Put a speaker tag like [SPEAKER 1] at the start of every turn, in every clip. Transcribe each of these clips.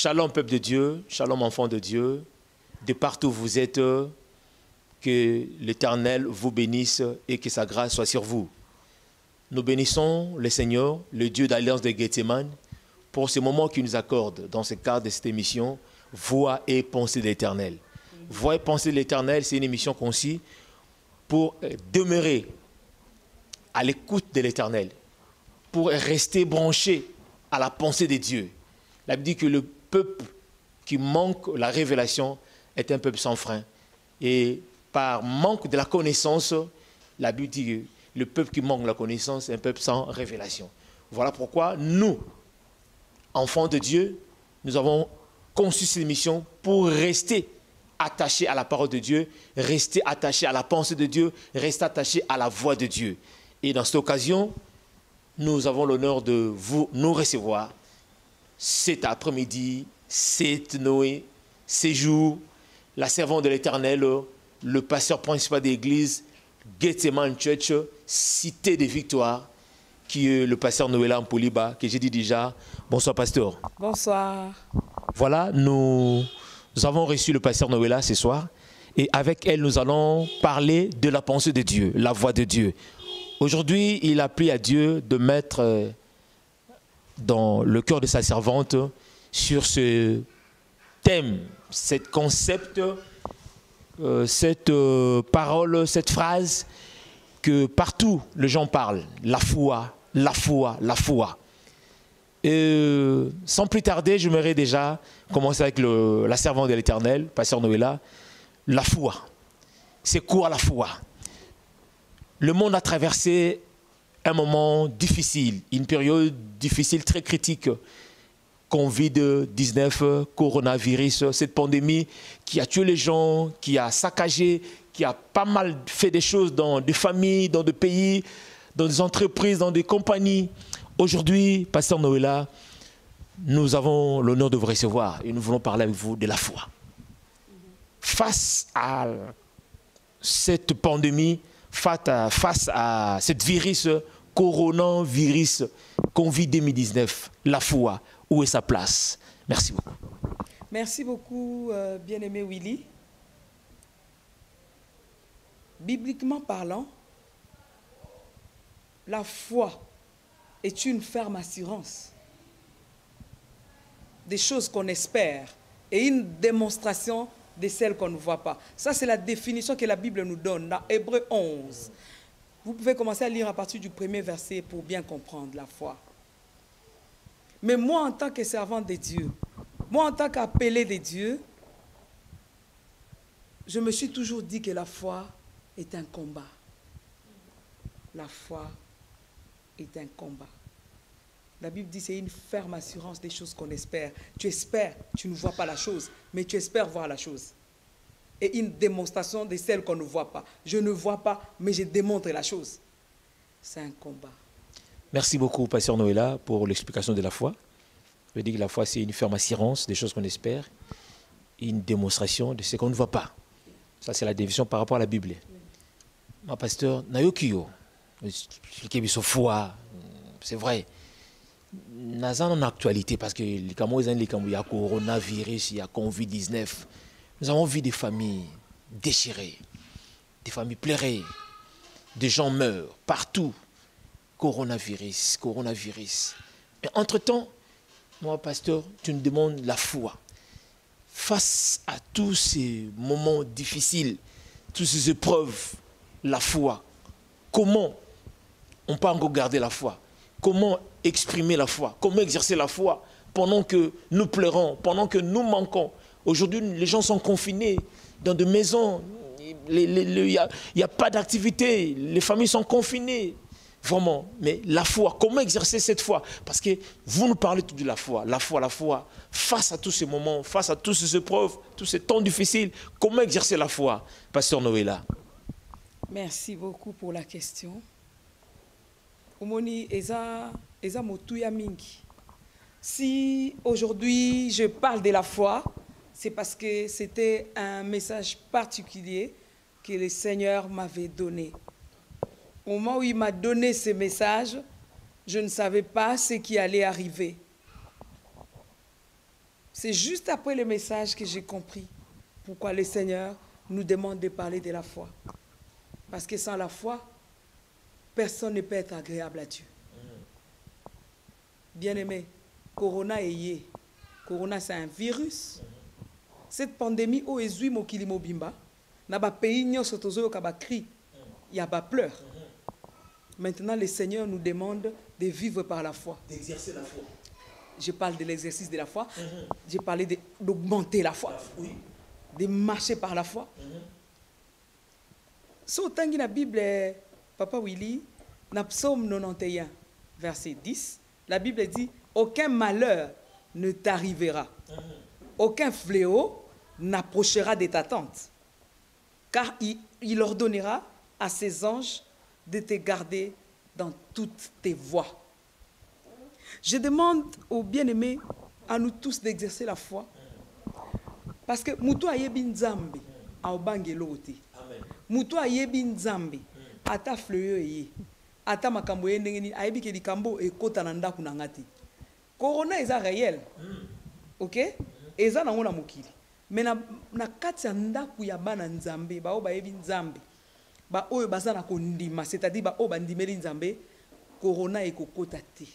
[SPEAKER 1] Shalom peuple de Dieu, shalom enfants de Dieu, de partout où vous êtes, que l'Éternel vous bénisse et que sa grâce soit sur vous. Nous bénissons le Seigneur, le Dieu d'Alliance de Gethsemane, pour ce moment qu'il nous accorde dans ce cadre de cette émission, Voix et pensée de l'Éternel. Voix et pensée de l'Éternel, c'est une émission conçue pour demeurer à l'écoute de l'Éternel, pour rester branché à la pensée de Dieu. La Bible dit que le peuple qui manque la révélation est un peuple sans frein. Et par manque de la connaissance, la Bible dit que le peuple qui manque la connaissance est un peuple sans révélation. Voilà pourquoi nous, enfants de Dieu, nous avons conçu cette émission pour rester attachés à la parole de Dieu, rester attachés à la pensée de Dieu, rester attachés à la voix de Dieu. Et dans cette occasion, nous avons l'honneur de nous recevoir cet après-midi, cette Noé, ces jours, la servante de l'Éternel, le pasteur principal de l'église, Gethsemane Church, Cité de Victoire, qui est le pasteur Noéla Mpoliba, que j'ai dit déjà. Bonsoir, pasteur.
[SPEAKER 2] Bonsoir.
[SPEAKER 1] Voilà, nous avons reçu le pasteur Noéla ce soir, et avec elle, nous allons parler de la pensée de Dieu, la voix de Dieu. Aujourd'hui, il a pris à Dieu de mettre dans le cœur de sa servante sur ce thème, ce concept, cette parole, cette phrase que partout les gens parlent, la foi, la foi, la foi. Et sans plus tarder, j'aimerais déjà commencer avec la servante de l'Éternel, pasteur Noéla, la foi. C'est quoi la foi? Le monde a traversé un moment difficile, une période difficile, très critique. Covid-19, coronavirus, cette pandémie qui a tué les gens, qui a saccagé, qui a pas mal fait des choses dans des familles, dans des pays, dans des entreprises, dans des compagnies. Aujourd'hui, pasteur Noéla, nous avons l'honneur de vous recevoir et nous voulons parler avec vous de la foi. Face à cette pandémie, face à cette virus, coronavirus, Covid-2019, la foi, où est sa place? Merci beaucoup.
[SPEAKER 2] Merci beaucoup, bien-aimé Willy. Bibliquement parlant, la foi est une ferme assurance des choses qu'on espère et une démonstration de celles qu'on ne voit pas. Ça, c'est la définition que la Bible nous donne dans Hébreux 11. Vous pouvez commencer à lire à partir du premier verset pour bien comprendre la foi. Mais moi, en tant que servant de Dieu, moi, en tant qu'appelé de Dieu, je me suis toujours dit que la foi est un combat. La foi est un combat. La Bible dit que c'est une ferme assurance des choses qu'on espère. Tu espères, tu ne vois pas la chose, mais tu espères voir la chose. Et une démonstration de celle qu'on ne voit pas. Je ne vois pas, mais je démontre la chose. C'est un combat.
[SPEAKER 1] Merci beaucoup, pasteur Noéla, pour l'explication de la foi. Je veux dire que la foi, c'est une ferme assurance des choses qu'on espère, une démonstration de ce qu'on ne voit pas. Ça, c'est la définition par rapport à la Bible. Ma pasteur, Nayokiyo, foi, c'est vrai. Nous avons une actualité parce que il y a coronavirus, il y a Covid-19. Nous avons vu des familles déchirées, des familles pleurées, des gens meurent partout. Coronavirus, coronavirus. Mais entre-temps, moi, pasteur, tu nous demandes la foi. Face à tous ces moments difficiles, toutes ces épreuves, la foi. Comment on peut encore garder la foi? Comment exprimer la foi? Comment exercer la foi pendant que nous pleurons, pendant que nous manquons? Aujourd'hui, les gens sont confinés dans des maisons. Il n'y a pas d'activité. Les familles sont confinées. Vraiment. Mais la foi, comment exercer cette foi? Parce que vous nous parlez tout de la foi. La foi, la foi. Face à tous ces moments, face à toutes ces épreuves, tous ces temps difficiles, comment exercer la foi? Pasteur Noéla.
[SPEAKER 2] Merci beaucoup pour la question. Omoni eza motuya mingi. Si aujourd'hui je parle de la foi, c'est parce que c'était un message particulier que le Seigneur m'avait donné. Au moment où il m'a donné ce message, je ne savais pas ce qui allait arriver. C'est juste après le message que j'ai compris pourquoi le Seigneur nous demande de parler de la foi. Parce que sans la foi, personne ne peut être agréable à Dieu. Bien-aimé, Corona est yé. Corona, c'est un virus. Cette pandémie, où est mokili mobimba, n'a pas pays n'y a sotozo kaba cri, il y a pas pleur. Maintenant, le Seigneur nous demande de vivre par la foi.
[SPEAKER 1] D'exercer la foi.
[SPEAKER 2] Je parle de l'exercice de la foi. J'ai parlé d'augmenter la foi.
[SPEAKER 1] Oui.
[SPEAKER 2] De marcher par la foi. Si autant que la Bible, Papa Willy, dans Psaume 91, verset 10, la Bible dit « Aucun malheur ne t'arrivera. Aucun fléau n'approchera de ta tente. Car il ordonnera à ses anges de te garder dans toutes tes voies. » Je demande aux bien-aimés, à nous tous d'exercer la foi. Parce que Moutou ayebi nzambe, a obangelo te. Moutou ayebi nzambe, ata fleuyo ye. Ata makambo ye ndengeni, ayebi ke likambo e kota na ndaku na ngati. Corona eza réel. Ok? Eza na ngona mokili. Mais na kati ya ndaku ya bana nzambe, ba oba yebi nzambe. Ba oyo baza na kondima, c'est-à-dire ba oba ndimeli nzambe, Corona e kokota te.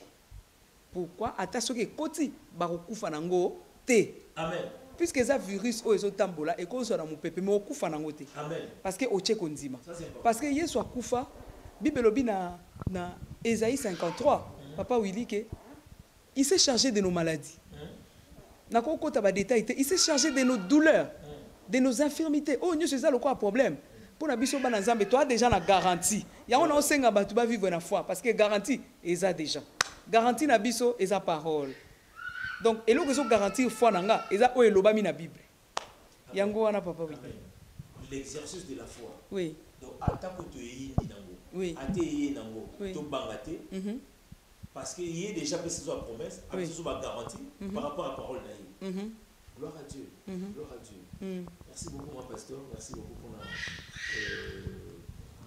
[SPEAKER 2] Pourquoi? Ata soki koti ba kokufa nango te. Amen. Puisque ça virus o ezotambola et qu'on soit dans mon peuple mais okufa nango te. Amen. Parce que oche konzima. Parce que Yesu akufa, Bible lobi na Ésaïe 53, Papa Willy que il s'est chargé de nos maladies. Na ko kota ba détail, il s'est chargé de nos douleurs, de nos infirmités. Oh, nous c'est ça le quoi problème. Pour na biso bana nzambe, toi déjà na garantie. Ya on a osenga ba tu ba vivre na foi parce que garantie eza déjà. Garantie na biso eza parole. Donc elo que so garantir foi nanga eza o elobami na Bible. Yango wana papa oui.
[SPEAKER 1] L'exercice de la foi.
[SPEAKER 2] Oui.
[SPEAKER 1] Donc atako to yi nango.
[SPEAKER 2] Oui.
[SPEAKER 1] Ate yi nango to bangate. Parce qu'il y a déjà fait ce promesse, avec ce garantie par rapport à la parole naïve. Gloire à Dieu. Gloire à Dieu. Merci beaucoup, mon pasteur. Merci beaucoup pour la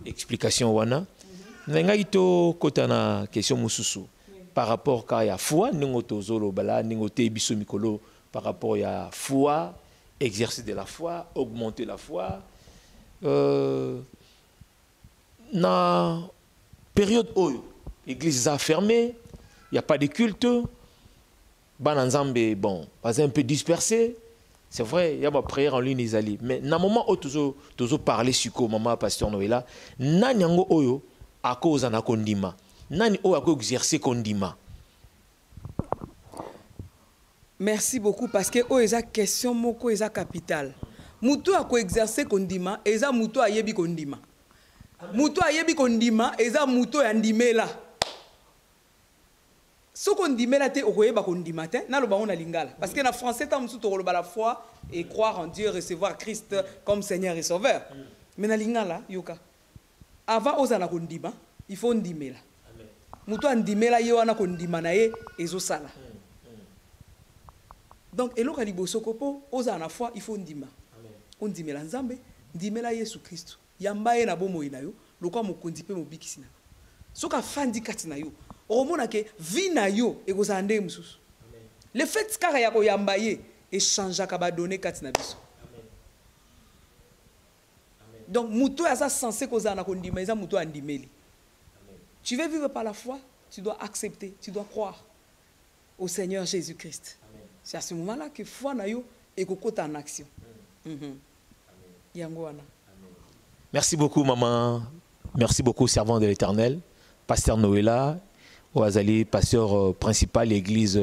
[SPEAKER 1] explication. Wana. Nenga to kotana question mususu par rapport à la foi, ningo tozolo bala ningo te biso mikolo par rapport à la foi, exercice de la foi, augmenter la foi. Na période oyo l'église a fermé, il n'y a pas de culte. Bananzambe, bon, pas un peu dispersé. C'est vrai, il y a ma prière en ligne, Isali. Mais dans le moment où tu parles sur maman, pasteur Noëlla, nani yango oyo à cause de kondima. Nani oyo a exercer kondima.
[SPEAKER 2] Merci beaucoup parce que o eza question moko eza capital. Mutu a exercer kondima, eza mutu a yebi kondima. Mutu a yebi kondima, eza mutu ya ndimela. Ce qu'on dit, mais là, tu es matin, parce que en français, tu as la foi et croire en Dieu, recevoir Christ comme Seigneur et Sauveur. Mais dans lingala, yoka. Avant, il faut ndimé là. Muto ndimé là, yoana kondima nae ezo sala. Donc, elo kalibo sokopo, oza na foi, il faut ndima. On ndimé la nzambe, ndimé la Yesu Christ. Yambaye na bomo inayo, lokwa mo kondipe mo bikisina. Soka fandi katina yo. Le fait que ya koyambaye échange ka ba donner katina biso. Donc muto ya ça censé koza na kondima eza muto andimeli. Tu veux vivre par la foi, tu dois accepter, tu dois croire au Seigneur Jésus-Christ. C'est à ce moment-là que foi na yo et kokota en action. Yango wana.
[SPEAKER 1] Merci beaucoup maman. Merci beaucoup servant de l'Éternel, pasteur Noëlla. Oazali, pasteur principal de l'église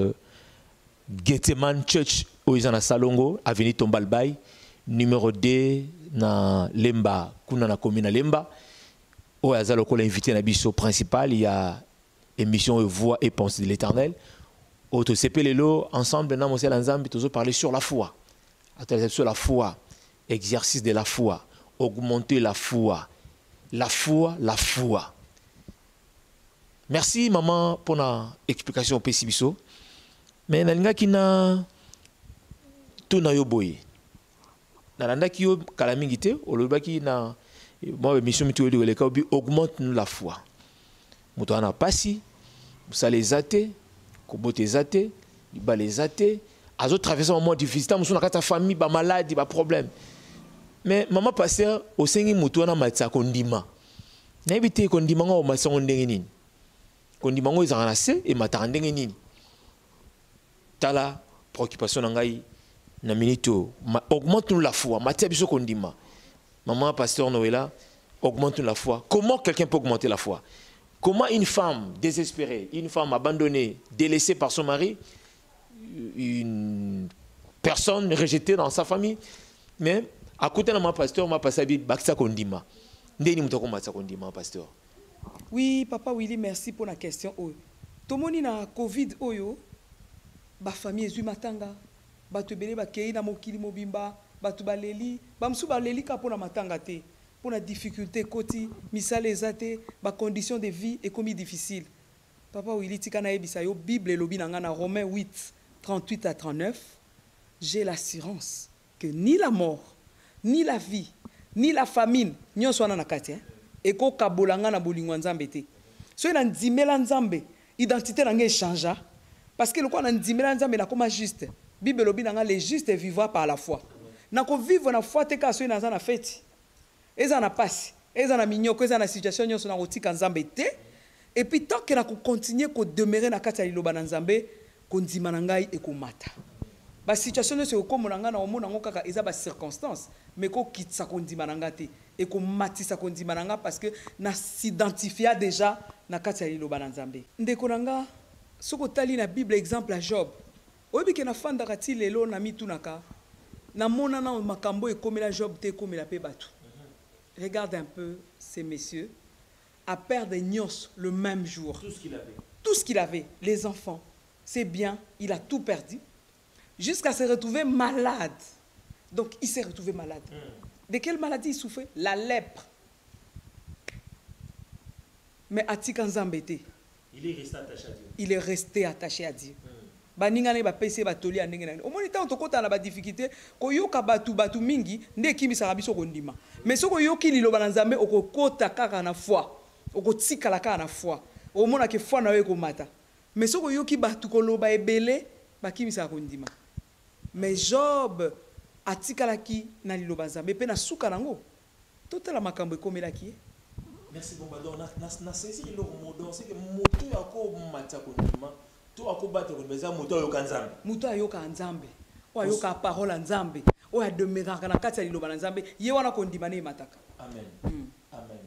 [SPEAKER 1] Gethsemane Church, Oizana Salongo, avenue Tombalbay, numéro 2, na Lemba, kuna na commune na Lemba. Oazalo, qu'on l'a invité na biso principal, il y a émission Voix et Pensée de l'Éternel. Auto Sepelelo, ensemble, na Monsel Anzambi, toujours parler sur la foi. Sur la foi, exercice de la foi, augmenter la foi. La foi, la foi. Merci maman pour la explication pessibiso. Mais nalinga kina tout na yo boye. Nalanda ki yo kalamingite olobaki na moi mission mitu de le kabi augmente nous la foi. Muto ana pasi, musale zate, kobote zate, libale zate, azo traverser un moment difficile, dans ta famille, ba maladie, ba problème. Mais maman pasteur au sengi mutu na matsa kondima. Na ebite kondima ngo matsa ndenge nini. Kondima ngo ezana se et mataka ndenge nini. Tala préoccupation ngai na minito, augmente nous la foi, matia biso kondima. Maman pasteur Noëlla, augmente la foi. Comment quelqu'un peut augmenter la foi? Comment une femme désespérée, une femme abandonnée, délaissée par son mari, une personne rejetée dans sa famille, mais à côté de ma pasteur, ma pasteur baksa kondima. Ndeni mutoko matsa kondima pasteur.
[SPEAKER 2] Oui, papa Willy, merci pour la question. Tomoni na Covid oyo, ba famille ezu matanga, ba tebele ba kei na mokili mobimba, ba tubaleli, ba msu baleli ka pona matanga te, pona difficulté koti, misale ezate, ba condition de vie est comme difficile. Papa Willy tika na ebisa yo Bible lobi na ngana Romains 8 38 à 39, j'ai l'assurance que ni la mort, ni la vie, ni la famine, nyonso wana na kati eko kabolanga na bolingo nzambe te. So ina ndimela nzambe, identité na nge changea parce que le quoi na ndimela nzambe na koma juste. Bible lobi na nga les justes vivra par la foi. Na ko vivre na foi te ka so ina na feti. Eza na passe, eza na minyoko, eza na situation nyonso na kotika nzambe te. Et puis tant que na ko continuer ko demeurer na kati ya liloba na nzambe, ko ndima na ngai ekomata. Ba situation nyonso ekomona nga na omona ngo kaka eza ba circonstance, mais ko kitsa ko ndima na nga te. Et qu'on matisa kondima nanga parce que na s'identifia déjà na kati ya liloba na nzambe. Ndeko nanga soko tali na Bible exemple à Job. Oyebi ke na fandaka ti lelo na mitunaka na mona na makambo ekomela Job te ekomela pe batu. Regarde un peu ces messieurs à perdre nyos le même jour.
[SPEAKER 1] Tout ce qu'il avait.
[SPEAKER 2] Tout ce qu'il avait, les enfants, ses biens, il a tout perdu jusqu'à se retrouver malade. Donc il s'est retrouvé malade. De quelle maladie il souffrait? La lèpre. Mais Atika Nzambete,
[SPEAKER 1] il est resté attaché à Dieu.
[SPEAKER 2] Il est resté attaché à Dieu. Baningane ba pese ba toli andengena. Au moins tant tokota na ba difficulté ko yoka batu mingi nde kimisa biso kondima. Mais soko yoki liloba na Nzambe okokota kaka na foi. Okotika la kaka na foi. Au moins ke foi na yo komata. Mais soko yoki batu koloba ebele ba kimisa kondima. Mais Job atikalaki na liloba Nzambe pe na suka nango totala makambo ekomelaki.
[SPEAKER 1] Merci bon badon na saisi le modo c'est que moto yako matsa kondima to akobata kondima moto ayoka Nzambe.
[SPEAKER 2] Moto ayoka Nzambe. O ayoka parole Nzambe. O ademeraka na kati ya liloba na Nzambe ye wana kondima ne mataka.
[SPEAKER 1] Amen. Amen.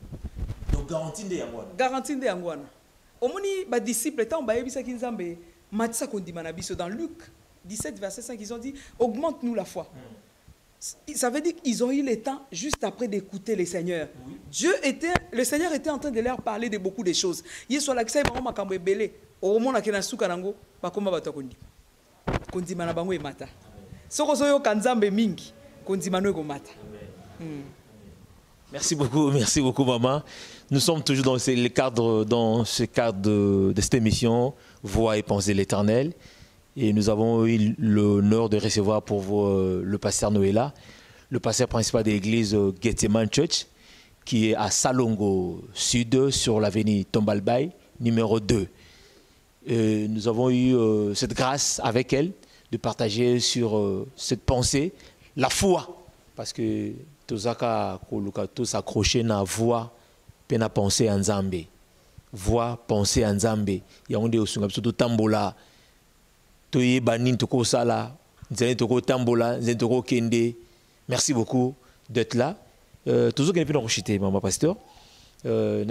[SPEAKER 1] Donc garantie nde yango wana.
[SPEAKER 2] Garantie nde yango wana. Omoni ba disciple tant ba yebisa ki Nzambe matsa kondima na biso dans Luc 17 verset 5 ils ont dit augmente-nous la foi. Ça veut dire qu'ils ont eu le temps juste après d'écouter le Seigneur. Oui. Le Seigneur était en train de leur parler de beaucoup de choses. Il soit là que ça va makambo ebele. Au moment na suka nango bakoma bato kondi. Kondima na bango e mata. Soko soyo kanzambe mingi kondima no ko mata.
[SPEAKER 1] Merci beaucoup maman. Nous sommes toujours dans ce cadre de cette émission Voix et pensée de l'Éternel. Et nous avons eu l'honneur de recevoir pour vous le pasteur Noëlla, le pasteur principal de l'église Gethsemane Church, qui est à Salongo Sud, sur l'avenue Tombalbaye, numéro 2. Et nous avons eu cette grâce avec elle de partager sur cette pensée, la foi. Parce que Tozaka Kolukato s'accrocher à la voix, puis à penser en Nzambe. Voix, penser en Nzambe. Il y a un des surtout tambola. Merci beaucoup d'être là. Toujours qu'il y a un maman pasteur. De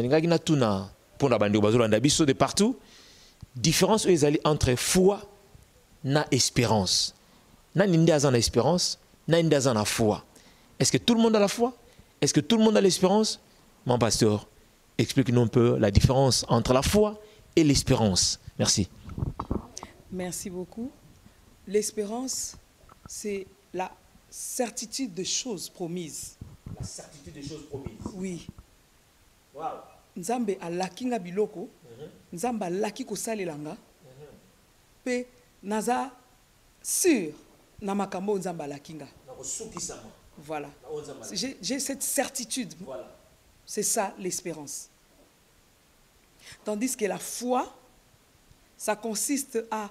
[SPEAKER 1] partout. Différence entre foi et espérance. Espérance, foi. Est-ce que tout le monde a la foi? Est-ce que tout le monde a l'espérance? Mon pasteur, explique-nous un peu la différence entre la foi et l'espérance. Merci.
[SPEAKER 2] Merci beaucoup. L'espérance, c'est la certitude de choses promises.
[SPEAKER 1] La certitude des choses promises.
[SPEAKER 2] Oui.
[SPEAKER 1] Wow.
[SPEAKER 2] Nzambe alakinga biloko, Nzambe alaki ko salelanga. Pe naza sûr na makambo Nzambe alakinga. Voilà. J'ai cette certitude.
[SPEAKER 1] Voilà.
[SPEAKER 2] C'est ça l'espérance. Tandis que la foi, ça consiste à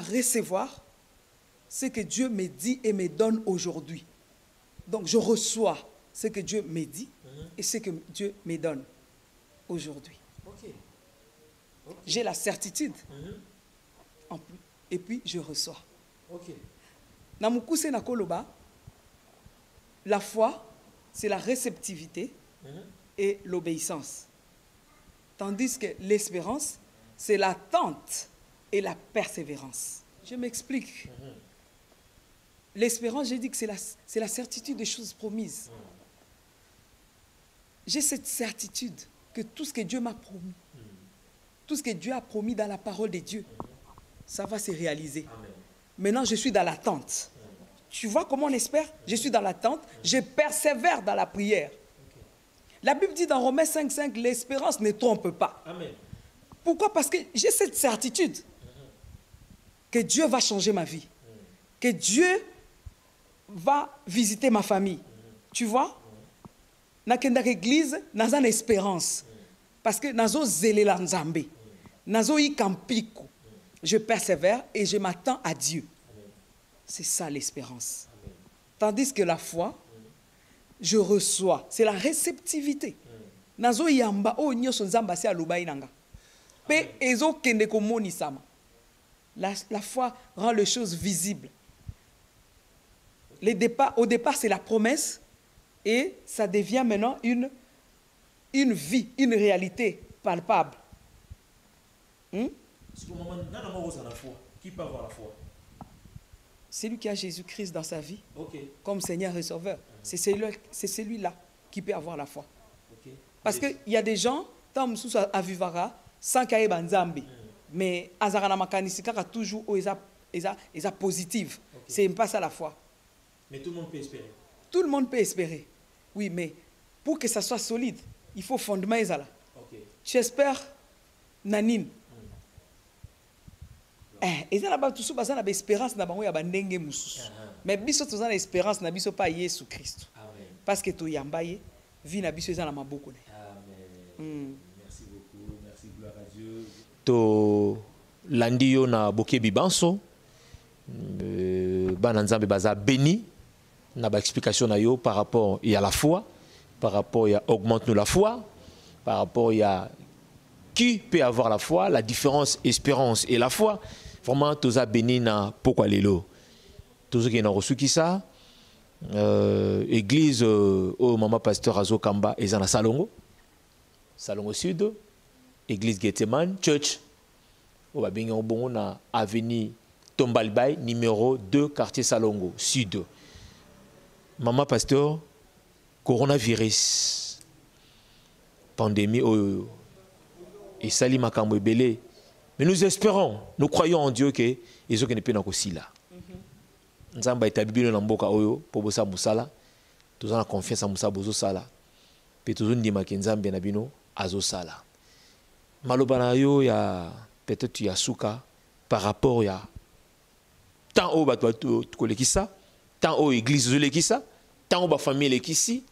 [SPEAKER 2] recevoir ce que Dieu me dit et me donne aujourd'hui. Donc je reçois ce que Dieu me dit et ce que Dieu me donne aujourd'hui. J'ai la certitude. Et puis je reçois. Namukuse na koloba, la foi, c'est la réceptivité et l'obéissance. Tandis que l'espérance, c'est l'attente et la persévérance. Je m'explique. L'espérance, j'ai dit que c'est la certitude des choses promises. J'ai cette certitude que tout ce que Dieu m'a promis, tout ce que Dieu a promis dans la parole de Dieu, ça va se réaliser. Maintenant, je suis dans l'attente. Tu vois comment on espère? Je suis dans l'attente, je persévère dans la prière. La Bible dit dans Romains 5,5, l'espérance ne trompe pas.
[SPEAKER 1] Amen.
[SPEAKER 2] Pourquoi? Parce que j'ai cette certitude que Dieu va changer ma vie, que Dieu va visiter ma famille. Tu vois? Dans l'église, dans une espérance. Parce que nazo zelela nzambe, nazo ikampiku. Je persévère et je m'attends à Dieu. C'est ça l'espérance. Tandis que la foi, je reçois. C'est la réceptivité. Nazo yamba o nyoso nzamba se alubai nanga. Pe ezo kende ko monisama. La foi rend les choses visibles. Au départ, c'est la promesse et ça devient maintenant une vie, une réalité palpable.
[SPEAKER 1] Qui peut avoir la foi?
[SPEAKER 2] C'est lui qui a Jésus-Christ dans sa vie comme Seigneur et Sauveur. C'est celui-là qui peut avoir la foi. Parce qu'il y a des gens, tant que à Vivara, sans qu'il y ait Banzambi, mais Azarana Makanisika toujours positive. C'est pas ça la foi.
[SPEAKER 1] Mais tout le monde peut espérer.
[SPEAKER 2] Tout le monde peut espérer. Oui, mais pour que ça soit solide, il faut fondement. Tu espères Nanine. Et ça là-bas, tout ça, ça a l'espérance dans la bandenge musus. Mais biso tout ça l'espérance na biso pas Jésus Christ. Parce que tout yambaye, vie na biso ça na maboko.
[SPEAKER 1] Amen. Merci beaucoup, merci, gloire à Dieu. To landio na boke bibanso, bananzambe baza béni. Na ba explication na yo par rapport à la foi, par rapport à augmente-nous la foi, par rapport à qui peut avoir la foi, la différence espérance et la foi. Vraiment tous a béni na pourquoi lelo. Tous qui ont reçu qui ça église au maman pasteur Azo Kamba et na Salongo Sud, église Gethsemane Church au babinga obongo na avenue Tombalbay numéro 2 quartier Salongo Sud. Maman pasteur, coronavirus, pandémie, et sali makambo ebele. Mais nous espérons, nous croyons en Dieu que ils ont ne peut aussi là. Nzamba établi na mboka oyo pour bosa musala, tous en confiance en musa bozo sala. Pe tous ndima ke nzambe na bino azo sala. Maloba na yo ya peut-être ya suka par rapport ya tant au bato kolekisa, tant au église zolekisa. Tant que la famille est ici,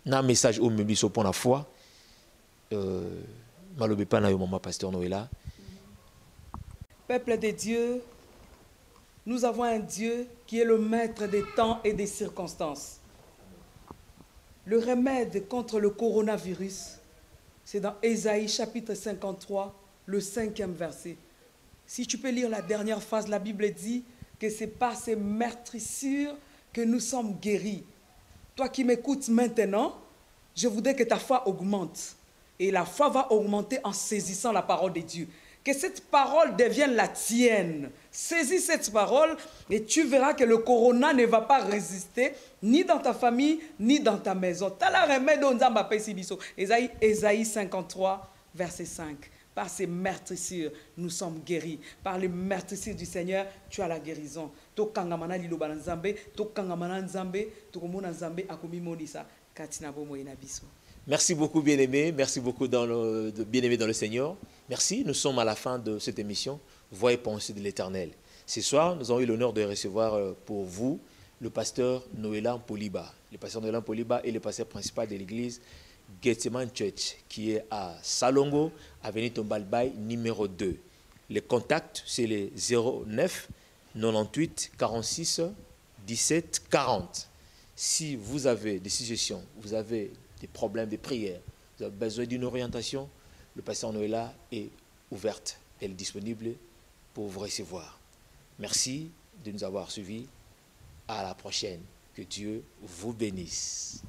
[SPEAKER 1] un message au même pour la foi. Malobé pas na yo maman pasteur Noëlla.
[SPEAKER 2] Peuple de Dieu, nous avons un Dieu qui est le maître des temps et des circonstances. Le remède contre le coronavirus, c'est dans Ésaïe chapitre 53, le 5e verset. Si tu peux lire la dernière phrase, la Bible dit que c'est par ces meurtrissures que nous sommes guéris. Toi qui m'écoutes maintenant, je voudrais que ta foi augmente. Et la foi va augmenter en saisissant la parole de Dieu. Que cette parole devienne la tienne. Saisis cette parole et tu verras que le corona ne va pas résister ni dans ta famille, ni dans ta maison. Ésaïe 53, verset 5. Par ces meurtrissures, nous sommes guéris. Par les meurtrissures du Seigneur, tu as la guérison.
[SPEAKER 1] Merci beaucoup, bien-aimés. Merci beaucoup, bien-aimés dans le Seigneur. Merci. Nous sommes à la fin de cette émission. Voix et pensée de l'Éternel. Ce soir, nous avons eu l'honneur de recevoir pour vous le pasteur Noëlla Poliba. Le pasteur Noëlla Poliba est le pasteur principal de l'église Gethsemane Church, qui est à Salongo, avenue Tombalbay, numéro 2. Les contacts, c'est les 09 98 46 17 40. Si vous avez des suggestions, vous avez des problèmes de prière, vous avez besoin d'une orientation, le pasteur Noëlla est ouverte, elle est disponible pour vous recevoir. Merci de nous avoir suivis. À la prochaine. Que Dieu vous bénisse.